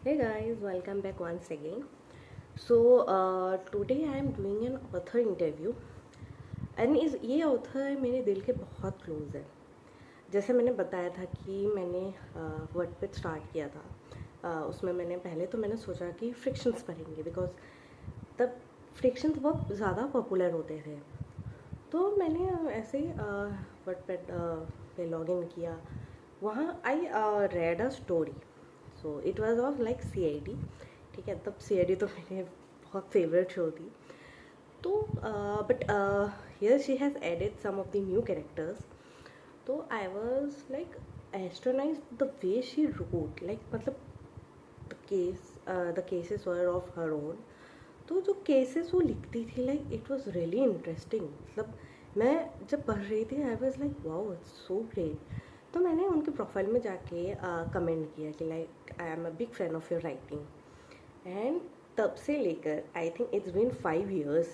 Hey guys, welcome back once again. Today I am doing an author interview and इस ये author मेरे दिल के बहुत क्लोज है. जैसे मैंने बताया था कि मैंने वर्डपेड स्टार्ट किया था. उसमें मैंने सोचा कि फ्रिक्शंस पढ़ेंगे बिकॉज तब फ्रिक्शंस बहुत ज़्यादा पॉपुलर होते थे. तो मैंने ऐसे ही वर्डपेड पे लॉग इन किया. वहाँ I read a story. So it was of like CID. ठीक है, तब CID तो मेरे बहुत फेवरेट शो थी. तो but here she has added some of the new characters. तो I was like astonished the way she wrote, like मतलब the cases were of her own. तो जो केसेस वो लिखती थी like it was really interesting. मतलब मैं जब पढ़ रही थी I was like wow it's so great. तो मैंने उनके प्रोफाइल में जाके कमेंट किया कि like I am a big fan of your writing. And तब से लेकर I think it's been 5 years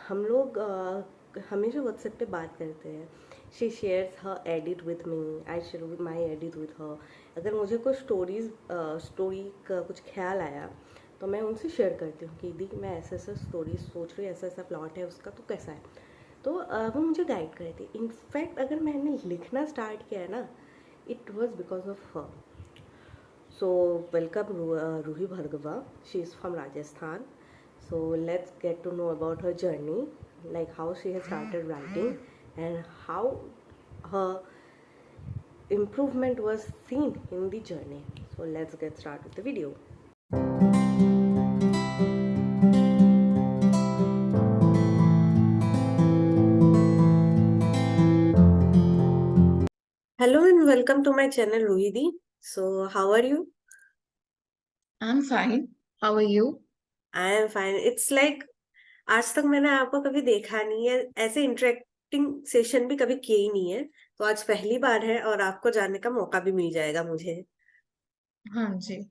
हम लोग हमेशा व्हाट्सएप पे बात करते हैं. She shares her edit with me, I share my edit with her. अगर मुझे कोई स्टोरी का कुछ ख्याल आया तो मैं उनसे शेयर करती हूँ कि दी मैं ऐसा ऐसा स्टोरी सोच रही हूँ, ऐसा ऐसा प्लॉट है उसका, तो कैसा है. तो वो मुझे गाइड करती. इनफैक्ट अगर मैंने लिखना स्टार्ट किया है ना, it was because of her. So, welcome Ruhi Bhargava. She is from Rajasthan. So, let's get to know about her journey, like how she has started writing and how her improvement was seen in the journey. So, let's get started with the video. Hello and welcome to my channel, Ruhidi. So, how are you? I'm fine. How are you? I am fine. It's like आज तक मैंने आपको कभी देखा नहीं है, ऐसे interacting session भी कभी किए ही नहीं है. तो आज पहली बार है और आपको जानने का मौका भी मिल जाएगा मुझे. हाँ जी.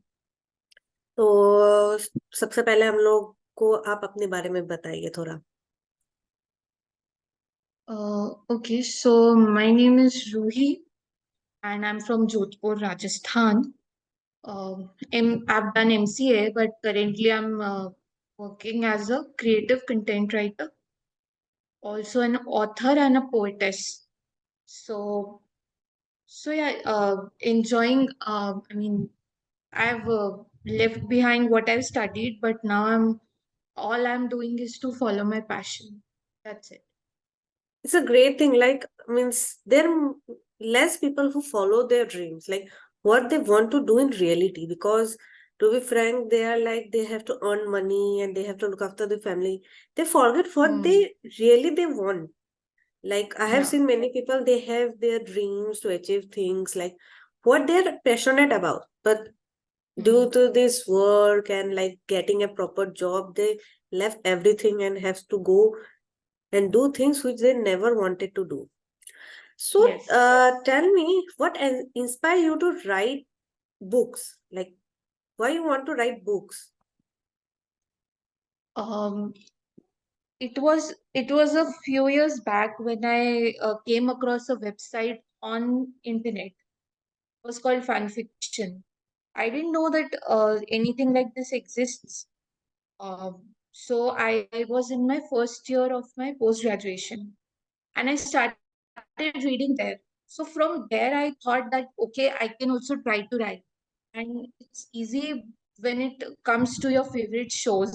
तो सबसे पहले हम लोग को आप अपने बारे में बताइए थोड़ा. Okay, so my name is Ruhi and I'm from Jodhpur, Rajasthan. I've done MCA, but currently I'm working as a creative content writer, also an author and a poetess. So, so yeah, enjoying. I've left behind what I've studied, but now I'm doing is to follow my passion. That's it. It's a great thing, like means there are less people who follow their dreams, like what they want to do in reality, because to be frank they are like they have to earn money and they have to look after the family. They forget what Hmm. they want. Like I have Yeah. seen many people, they have their dreams to achieve things like what they're passionate about, but due Hmm. to this work and like getting a proper job, they left everything and have to go and do things which they never wanted to do. So Yes. tell me what inspire you to write books, like why you want to write books. Um, it was a few years back when I came across a website on internet. It was called fan fiction. I didn't know that anything like this exists. So I was in my first year of my post graduation, and I started reading there. So from there, I thought that okay, I can also try to write, and it's easy when it comes to your favorite shows.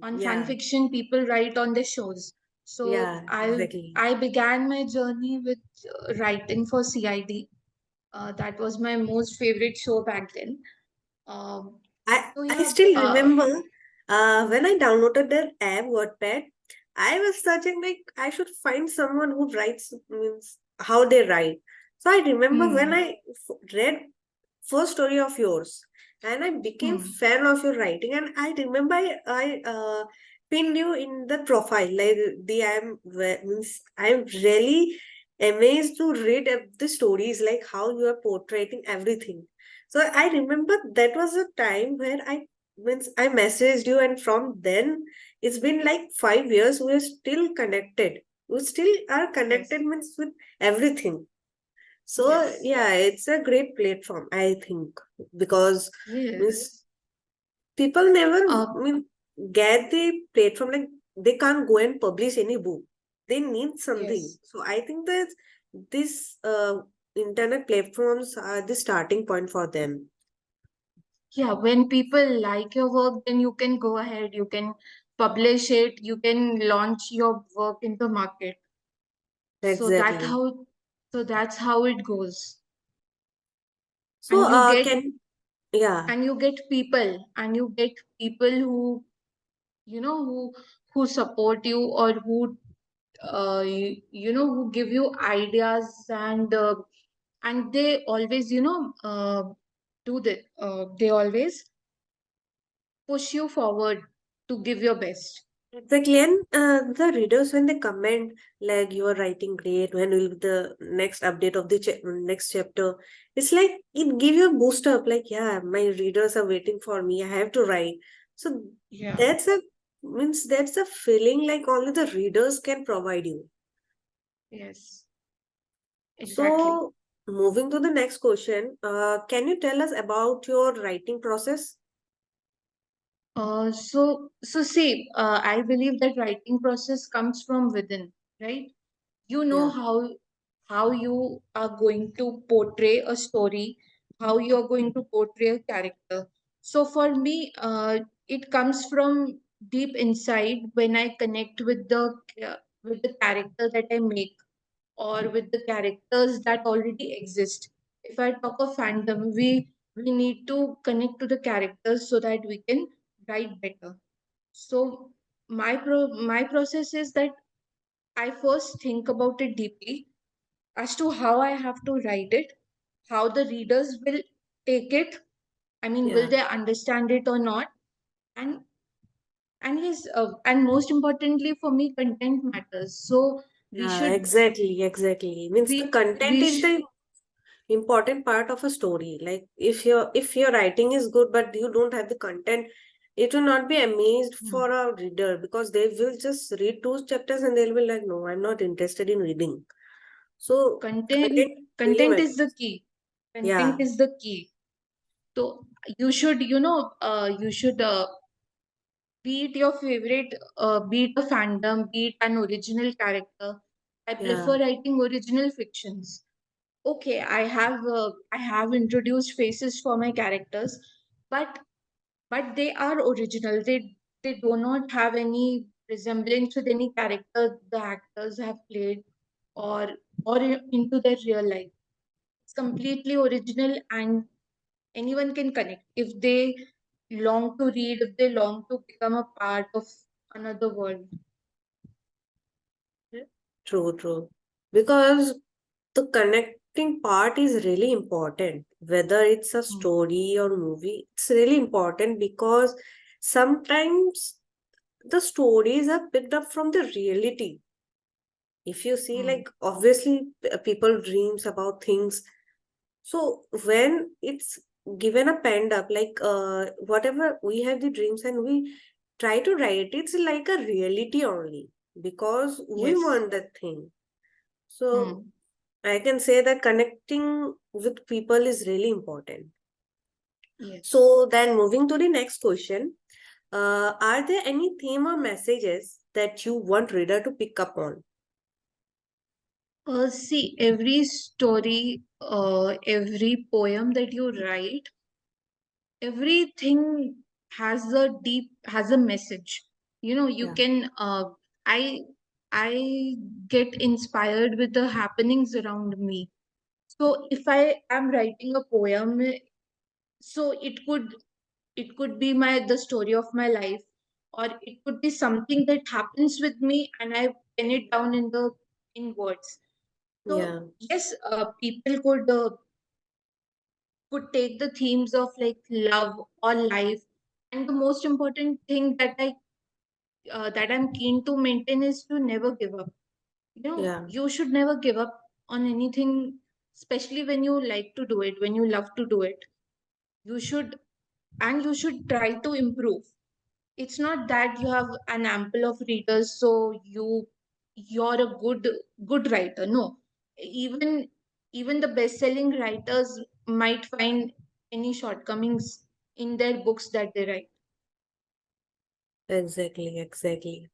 On fan Yeah, fiction, people write on their shows. So yeah, i exactly. i began my journey with writing for CID. That was my most favorite show back then. um, so I yeah. still remember when I downloaded their app Wattpad, I was searching like I should find someone who writes means how they write. So I remember when hmm, I read first story of yours and I became hmm, fan of your writing, and I remember I pinned you in the profile like the means I'm really amazed to read the stories like how you are portraying everything. So I remember that was a time where I messaged you, and from then it's been like 5 years. We're still connected. We still are connected yes. means with everything. So Yes. yeah, it's a great platform, I think, because means Yes. people never Uh, mean get the platform, like they can't go and publish any book. They need something. yes. So I think that this internet platforms are the starting point for them. Yeah, when people like your work, then you can go ahead, you can publish it, you can launch your work in the market. So that Exactly. how so that's how it goes. So And you get can yeah, and you get people and you get people who who support you or who who give you ideas and they always do that they always push you forward to give your best. exactly. And the readers, when they comment, like you are writing great, when will be the next update of the next chapter? It's like it give you a boost up, like, yeah, my readers are waiting for me. I have to write. So Yeah. that's a means that's a feeling like only the readers can provide you. Yes, exactly. So moving to the next question, can you tell us about your writing process? So see, I believe that writing process comes from within, right? You know Yeah, how you are going to portray a story, how you are going to portray a character. So for me, it comes from deep inside when I connect with the character that I make or with the characters that already exist. If I talk of fandom, we need to connect to the characters so that we can write better. So my process is that I first think about it deeply as to how I have to write it, how the readers will take it. I mean, will yeah. they understand it or not? And and most importantly for me, content matters. So we Yeah, should exactly, exactly. Means the content we is the important part of a story. Like if your writing is good but you don't have the content, it will not be amazed Hmm. for a reader, because they will just read two chapters and they'll be like, no, I'm not interested in reading. So content content really content is the matters. key. Content Yeah, is the key. So you should be it your favorite, be it a fandom, be it an original character. I yeah, prefer writing original fictions. Okay, I have introduced faces for my characters, but they are original. They do not have any resemblance with any character the actors have played or into their real life. It's completely original and anyone can connect if they long to read, if they long to become a part of another world. true, true. Because the connecting part is really important, whether it's a Hmm. story or movie. It's really important because sometimes the stories are picked up from the reality. If you see, Hmm. like, obviously people dreams about things. So when it's given a pen up, like whatever we have the dreams and we try to write, it's like a reality only, because we Yes. want that thing. So Hmm. I can say that connecting with people is really important. Yes. So then moving to the next question, are there any theme or messages that you want reader to pick up on? See, every story, every poem that you write, everything has a message. You Yeah, can I I get inspired with the happenings around me. So if I am writing a poem, so it could be the story of my life, or it could be something that happens with me and I pen it down in words. So yeah, yes, people could take the themes of like love or life, and the most important thing that I'm keen to maintain is to never give up. yeah, You should never give up on anything, especially when you like to do it, when you love to do it. You should, and you should try to improve. It's not that you have an ample of readers so you're a good writer. No, even even the best-selling writers might find any shortcomings in their books that they write. Exactly, exactly.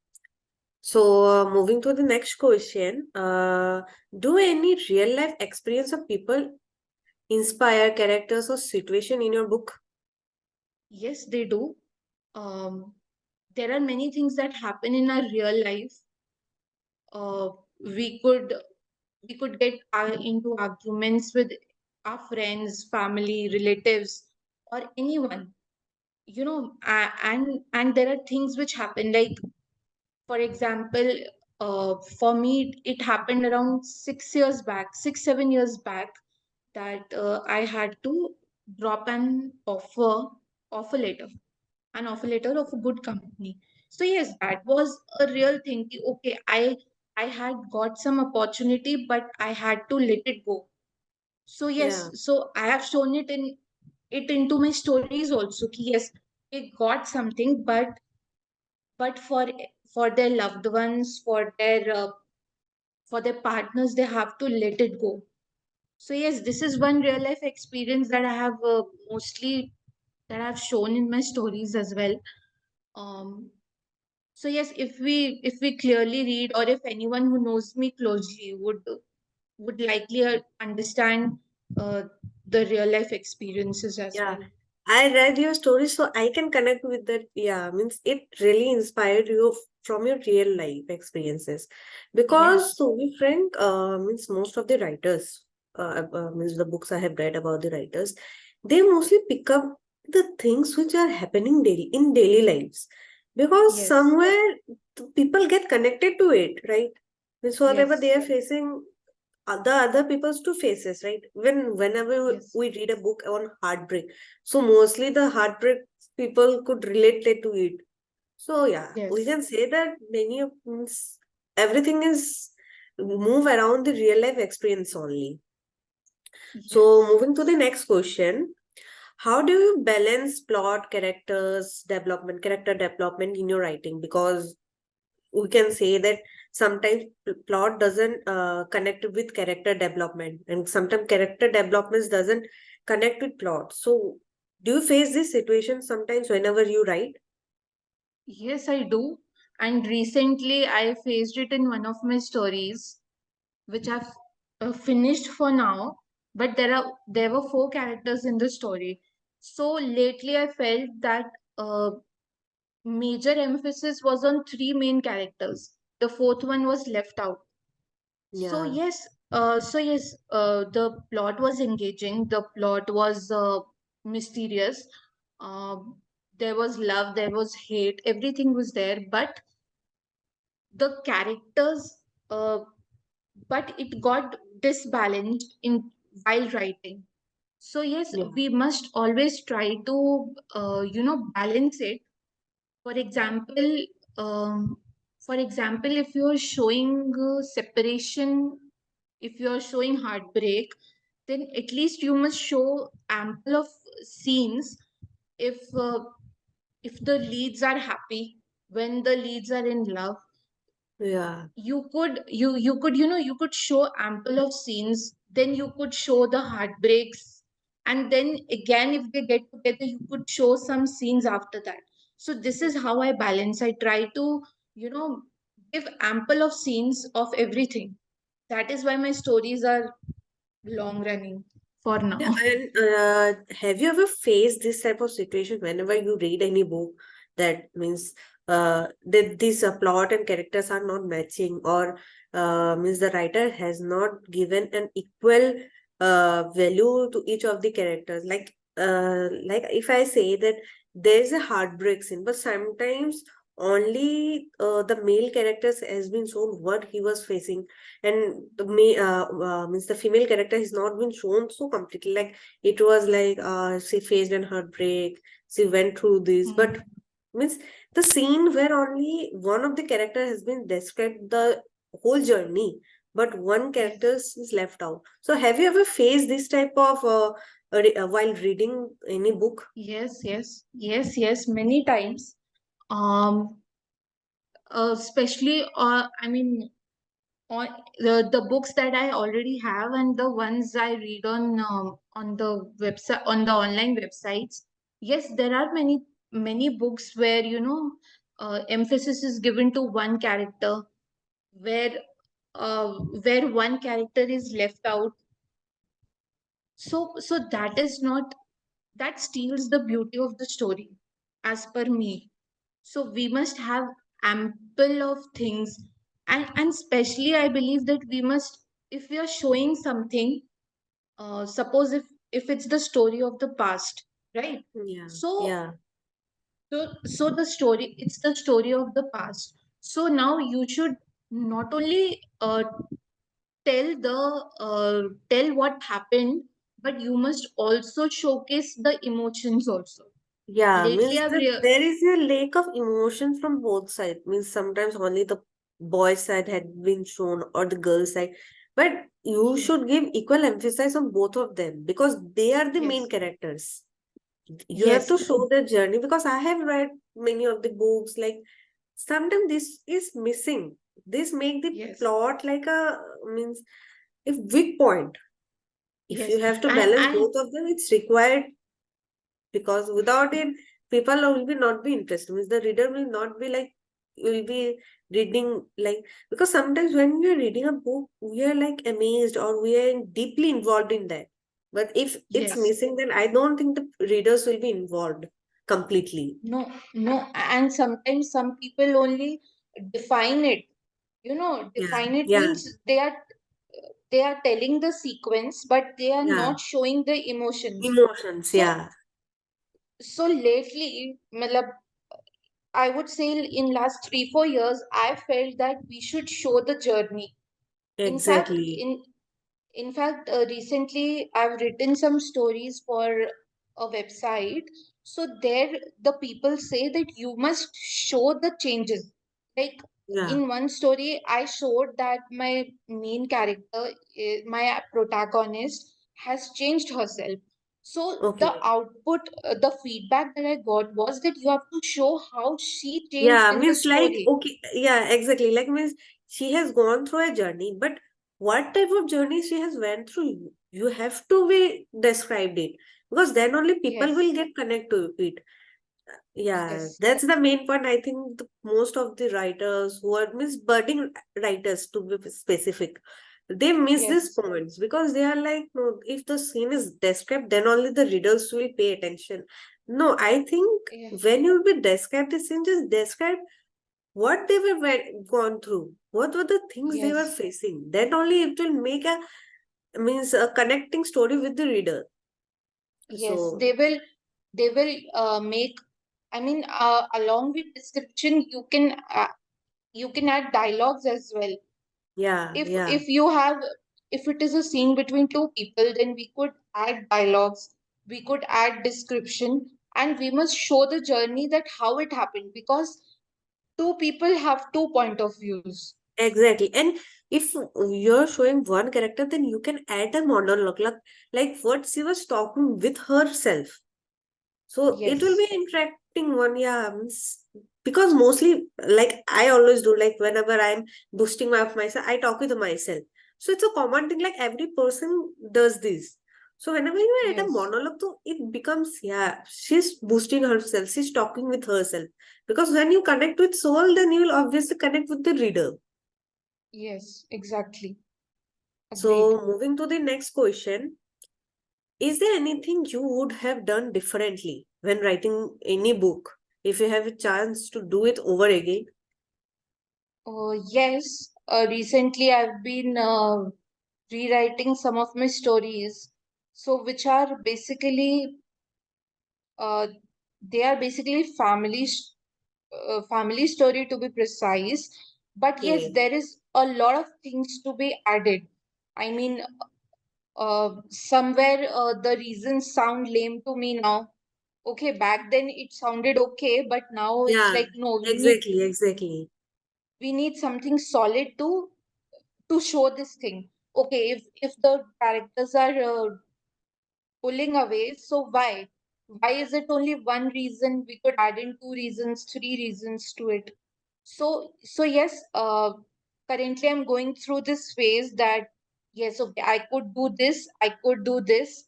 So, moving to the next question, do any real life experience of people inspire characters or situation in your book? Yes, they do. Um, there are many things that happen in our real life. Uh, we could we could get into arguments with our friends, family, relatives, or anyone. And there are things which happen. Like, for example, for me, it happened around 6 years back, 6 7 years back, that I had to drop offer letter, an offer letter of a good company. So yes, that was a real thing. Okay, I had got some opportunity, but I had to let it go. So Yeah, yes, so I have shown it into my stories also. Ki yes, they got something, but for their loved ones, for their partners, they have to let it go. So yes, this is one real life experience that I have mostly that I've shown in my stories as well. Um, so yes, if we clearly read, or if anyone who knows me closely would likely understand uh, the real life experiences as yeah. well. I read your story, so I can connect with that. Yeah, means it really inspired you from your real life experiences. Because Yes, to be frank, means most of the writers, means the books I have read about the writers, they mostly pick up the things which are happening daily in daily lives. Because yes, somewhere people get connected to it, right? Means whatever they yes, are facing, the other people's two faces, right? Whenever yes, we read a book on heartbreak, so mostly the heartbreak people could relate it to it. So yeah, we yes, can say that many of means everything is move around the real life experience only. So yes. moving to the next question, how do you balance plot, character development in your writing? Because we can say that sometimes plot doesn't connect with character development, and sometimes character developments doesn't connect with plot. So do you face this situation sometimes whenever you write? Yes, I do. And recently, I faced it in one of my stories, which I've finished for now. But there were four characters in the story. So lately, I felt that major emphasis was on three main characters. The fourth one was left out. Yeah, So yes, the plot was engaging. The plot was mysterious. Um, there was love, there was hate, everything was there. The characters, uh, but it got disbalanced in while writing. So yes, yeah, we must always try to balance it. For example, um, if you're showing separation, if you're showing heartbreak, then at least you must show ample of scenes. If uh, if the leads are happy, when the leads are in love, yeah, you could show ample of scenes. Then you could show the heartbreaks, and then again, if they get together, you could show some scenes after that. So this is how I balance. I try to you know give ample of scenes of everything. That is why my stories are long running for yeah. now. And have you ever faced this type of situation whenever you read any book that means that this plot and characters are not matching, or means the writer has not given an equal value to each of the characters? Like if I say that there is a heartbreak scene, but sometimes only the male characters has been shown what he was facing, and means the female character has not been shown so completely, like it was like she faced an heartbreak, she went through this, but Hmm. means the scene where only one of the character has been described the whole journey, but one character Yes, is left out. So have you ever faced this type of while reading any book? yes, many times. um Especially, I mean, on the books that I already have and the ones I read on the website, on the online websites. Yes, there are many books where, emphasis is given to one character, where where one character is left out. So that is not, that steals the beauty of the story, as per me. So we must have ample of things, and especially I believe that we must, if we are showing something, suppose if it's the story of the past, right? Yeah, So yeah, so the story, it's the story of the past. So now you should not only tell what happened, but you must also showcase the emotions also. yeah. Lately Means I've that rea- there is a lack of emotion from both sides. Means sometimes only the boy side had been shown or the girl side, but you yes, should give equal emphasis on both of them because they are the main yes, characters. You have yes, to show their journey because I have read many of the books. Like sometimes this is missing. This make the yes, plot like a means a weak point. If yes, you have to balance and both of them, it's required because without it, people will be not be interested. Means the reader will not be like will be reading like because sometimes when we are reading a book, we are like amazed or we are deeply involved in that. But if it's yes, missing, then I don't think the readers will be involved completely. no, no, and sometimes some people only define it. Yeah, Define it yeah, means they are telling the sequence, but they are yeah. not showing the emotions. Emotions, So yeah, so lately, matlab, I would say in last 3 4 years, I felt that we should show the journey. In fact, exactly. recently I've written some stories for a website. So there, the people say that you must show the changes. Like Yeah, in one story, I showed that my main character, my protagonist, has changed herself. So the okay. output, the feedback that I got was that you have to show how she changed Yeah, in the means like, story. okay, yeah, exactly. Like means she has gone through a journey, but what type of journey she has went through, you have to be described it because then only people will Yes, get connect to it. Yeah, yes, that's the main point. I think most of the writers who are means budding writers to be specific, they miss these yes, points because they are like, no, if the scene is described, then only the readers will pay attention. No, I think yeah, when you will be described the scene, just describe what they were gone through, what were the things they were yes. facing. Then only it will make a means a connecting story with the reader. Yes, So they will make, I mean, along with description, you can add dialogues as well. yeah, yeah. If you have, if it is a scene between two people, then we could add dialogues, we could add description, and we must show the journey that how it happened, because two people have two point of views. Exactly. And if you're showing one character, then you can add a monologue, like what she was talking with herself. So it will be Yes, interacting one, yeah. Because mostly, like I always do, like whenever I'm boosting my of myself, I talk with myself. So it's a common thing, like every person does this. So whenever you add a yes, monologue, to it becomes, yeah, she's boosting herself, she's talking with herself. Because when you connect with soul, then you will obviously connect with the reader. yes, exactly. Agreed. So, moving to the next question, is there anything you would have done differently when writing any book? If you have a chance to do it over again? Yes, recently I've been rewriting some of my stories, so which are basically uh, they are basically family story, to be precise. But yes, Okay. there is a lot of things to be added. I mean, somewhere the reasons sound lame to me now. Okay, back then it sounded okay, but now it's Yeah, like, no, exactly, exactly. we need something solid to show this thing. Okay, if the characters are pulling away, so why is it only one reason? We could add in two reasons, three reasons to it. So yes, currently I'm going through this phase that yes, okay, I could do this, I could do this.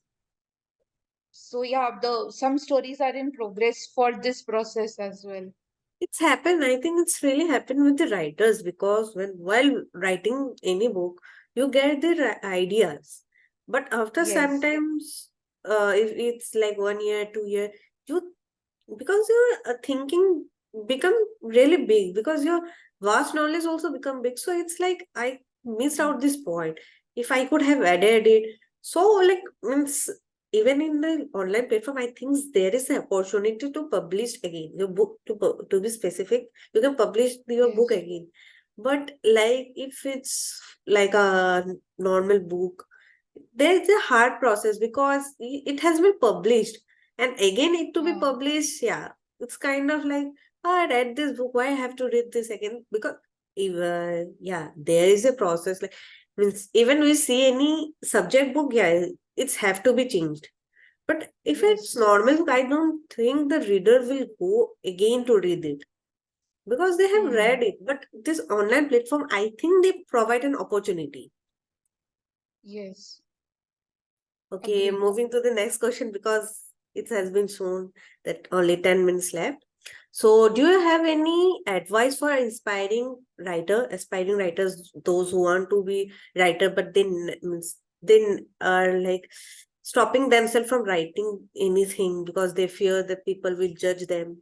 So yeah, the some stories are in progress for this process as well. It's happened. I think it's really happened with the writers because when while writing any book, you get the ideas, but after Yes, sometimes, if it's like 1 year, 2 year, you because your thinking become really big because your vast knowledge also become big. So it's like I missed out this point. If I could have added it, so like means even in the online platform, I think there is an opportunity to publish again your book. To be specific, you can publish your book yes, again. But like if it's like a normal book, there's a hard process because it has been published and again it to be uh, published. Yeah, it's kind of like, oh, I read this book, why I have to read this again? Because even yeah, there is a process. Like means even we see any subject book, yeah, it's have to be changed. But if it's yes, normal book, I don't think the reader will go again to read it because they have hmm, read it. But this online platform, I think they provide an opportunity. yes, Okay, agreed. moving to the next question because it has been shown that only 10 minutes left. So, do you have any advice for aspiring writers, those who want to be writer, but then means they are like stopping themselves from writing anything because they fear that people will judge them?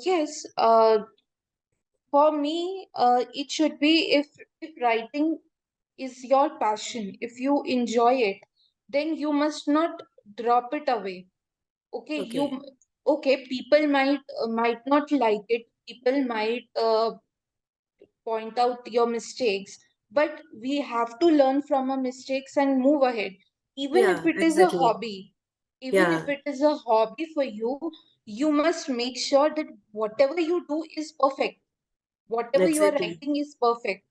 Yes, for me, it should be if writing is your passion, if you enjoy it, then you must not drop it away. Okay, Okay. okay, people might not like it, people might point out your mistakes, but we have to learn from our mistakes and move ahead. Even if Yeah, it is a exactly. hobby, even if Yeah, it is a hobby for you, you must make sure that whatever you do is perfect. Whatever you are exactly. writing is perfect.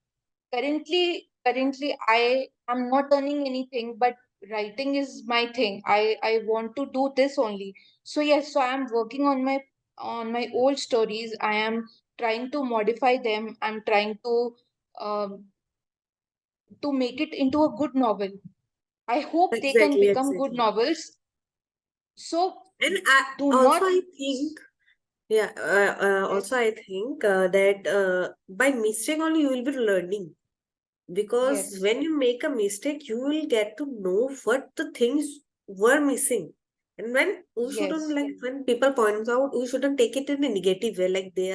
Currently, I am not earning anything, but writing is my thing. I want to do this only. So yes, so I am working on my old stories. I am trying to modify them. I'm trying um, to make it into a good novel. I hope they can Exactly, become good exactly. novels. So And do also, not. I think yeah, also Yes, I think that by mistake only you will be learning because yes, when you make a mistake, you will get to know what the things were missing. And when we shouldn't yes, like when people points out, we shouldn't take it in a negative way, like they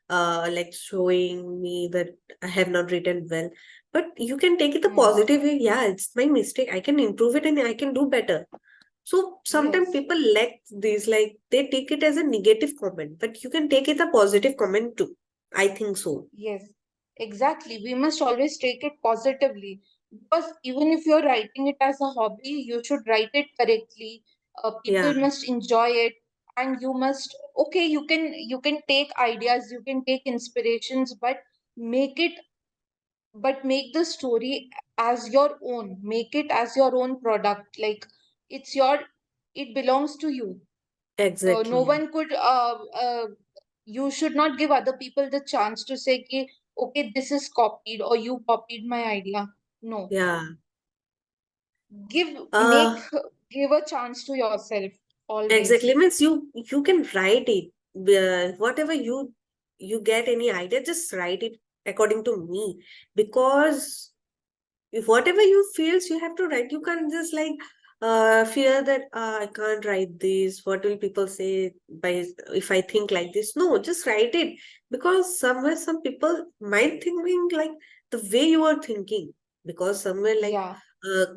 are like showing me that I have not written well. But you can take it a hmm, positive way. Yeah, it's my mistake. I can improve it and I can do better. So sometimes yes. people lack these, like they take it as a negative comment, but you can take it a positive comment too. I think so. Yes, exactly. We must always take it positively because even if you're writing it as a hobby, you should write it correctly. Yeah, People must enjoy it, and you must. Okay, you can take ideas, you can take inspirations, but make it, but make the story as your own. Make it as your own product. Like it's your, it belongs to you. No exactly. one could you should not give other people the chance to say ki, okay, this is copied or you copied my idea. No, Yeah. give Uh, make give a chance to yourself exactly. always. Means you can write it. Whatever you get any idea, just write it according to me because if whatever you feels you have to write, you can't just like fear that I can't write this, what will people say by if I think like this. No, just write it because somewhere some people might thinking like the way you are thinking because somewhere like Yeah,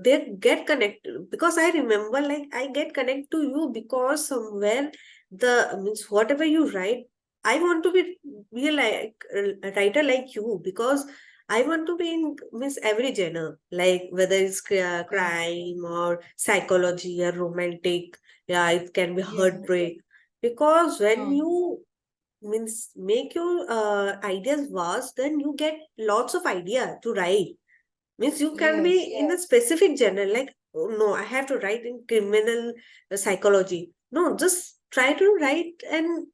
they get connected because I remember like I get connected to you because somewhere the means whatever you write, I want to be like a writer like you because I want to be in means every genre, like whether it's yeah, crime or psychology or romantic. Yeah, it can be yeah, heartbreak. Because when huh, you means make your ideas vast, then you get lots of idea to write. Means you can be yes, in a specific genre, like oh, no, I have to write in criminal psychology. No, just try to write and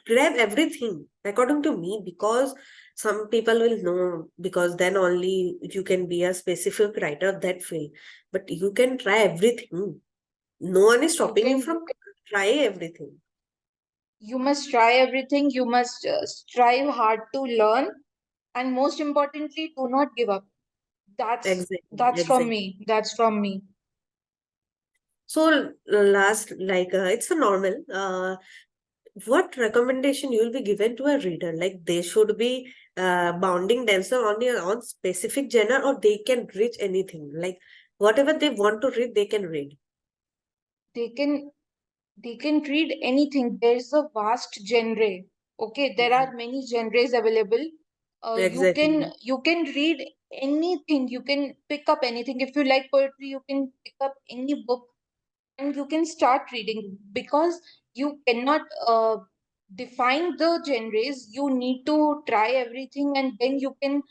grab everything according to me because Some people will know, because then only you can be a specific writer of that field. But you can try everything. No one is You stopping you can, from try everything. you must try everything. You must strive hard to learn, and most importantly, do not give up. Exactly, That's from exactly. me. That's from me. So last, like it's a normal. What recommendation you will be given to a reader? Like they should be bounding themselves on their own specific genre, or they can read anything. Like whatever they want to read, they can read. They can they can read anything. There's a vast genre. Okay, there Mhm. are many genres available. Exactly. You can read anything. You can pick up anything. If you like poetry, you can pick up any book and you can start reading, because you cannot define the genres. You need to try everything, and then you can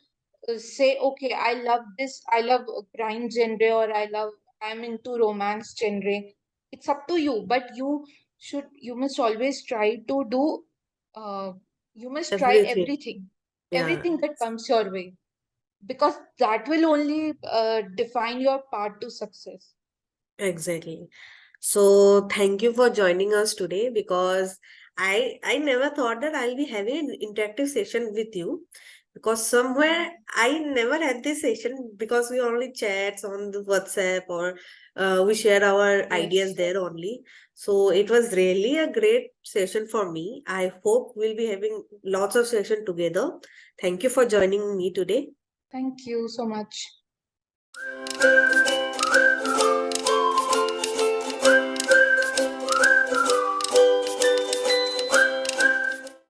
say, okay, I love this, I love crime genre, or I'm into romance genre. It's up to you, but you must always try to do, uh, you must try Everything. Yeah. everything that comes your way, because that will only define your path to success. Exactly. So thank you for joining us today, because I never thought that I'll be having an interactive session with you, because somewhere I never had this session, because we only chats on the WhatsApp, or we share our ideas Yes. there only. So it was really a great session for me. I hope we'll be having lots of session together. Thank you for joining me today. Thank you so much.